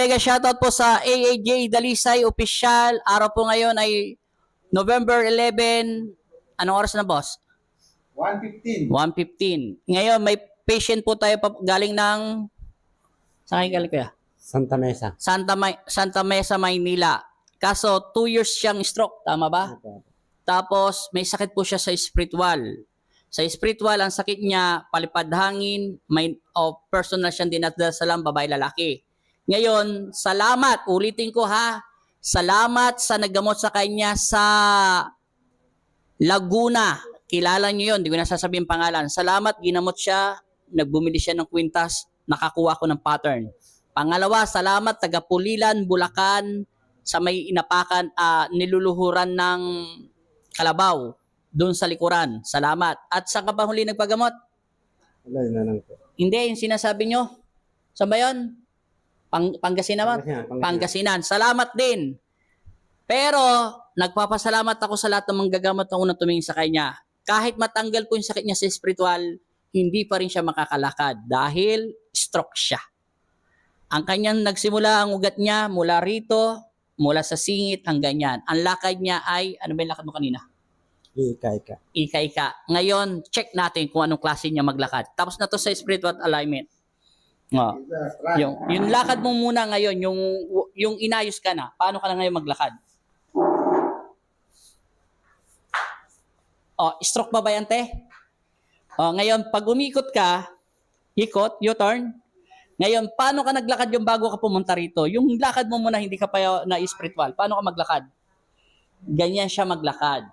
Mega shoutout po sa AAJ Dalisay Official. Araw po ngayon ay November 11. Anong oras na, boss? 1:15. 1:15. Ngayon, may patient po tayo galing ng... Saan kayo galing, kuya? Santa Mesa. Santa Mesa, Maynila. Kaso, 2 years siyang stroke. Tama ba? Tapos, may sakit po siya sa spiritual. Sa spiritual, ang sakit niya, palipad hangin, personal siyang dinadasalang babae lalaki. Ngayon, salamat, ulitin ko ha, salamat sa naggamot sa kanya sa Laguna. Kilala niyo yun, di ko na sasabihin pangalan. Salamat, ginamot siya, nagbumili siya ng kwintas, nakakuha ko ng pattern. Pangalawa, salamat, taga Pulilan, Bulacan, sa may inapakan, niluluhuran ng kalabaw, doon sa likuran. Salamat. At saan ka pa huli nagpagamot? Wala, yun na lang po. Hindi, yung sinasabi nyo. Saan ba yun? Pangasinan ba? Pangasinan. Salamat din. Pero, nagpapasalamat ako sa lahat ng manggagamot na unang tumingin sa kanya. Kahit matanggal ko yung sakit niya sa spiritual, hindi pa rin siya makakalakad dahil stroke siya. Ang kanyang nagsimula ang ugat niya mula rito, mula sa singit hanggang yan. Ang lakad niya ay, ano ba yung lakad mo kanina? Ika-ika. Ika-ika. Ngayon, check natin kung anong klase niya maglakad. Tapos na to sa spiritual alignment. Oh. Yung lakad mo muna ngayon, yung inayos ka na, paano ka na ngayon maglakad? Oh, stroke ba yan, te? Oh, ngayon, pag umikot ka, ikot, U-turn. Ngayon, paano ka naglakad yung bago ka pumunta rito? Yung lakad mo muna, hindi ka pa na spiritual. Paano ka maglakad? Ganyan siya maglakad.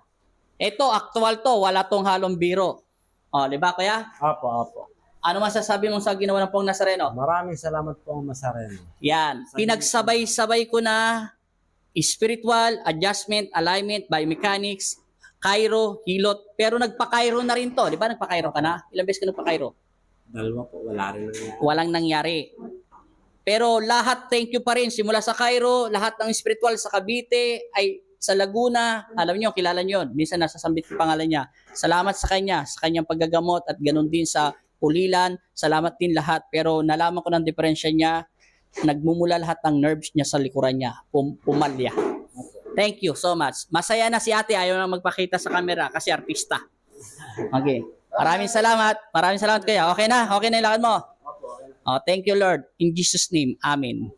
Ito, actual to, wala tong halong biro. Oh, di ba, kuya? Opo. Ano masasabi mo sa ginawa ng Pong Nazareno? Maraming salamat po, Masareno. Yan. Pinagsabay-sabay ko na spiritual, adjustment, alignment, biomechanics, Cairo, hilot. Pero nagpa-Cairo na rin to. Di ba nagpa-Cairo ka na? Ilang beses ka nagpa-Cairo? Dalawa po, wala rin nangyari. Walang nangyari. Pero lahat, thank you pa rin. Simula sa Cairo, lahat ng spiritual sa Cavite, ay sa Laguna, alam niyo, kilala niyo yun. Minsan nasasambit yung pangalan niya. Salamat sa kanya, sa kanyang paggagamot at ganun din sa Pulilan. Salamat din lahat. Pero nalaman ko ng diferensya niya, nagmumula lahat ng nerves niya sa likuran niya. Pumalya. Thank you so much. Masaya na si ate, ayaw na magpakita sa camera kasi artista. Okay. Maraming salamat. Maraming salamat kaya. Okay na? Okay na yung lakad mo? Oh, thank you Lord. In Jesus' name. Amen.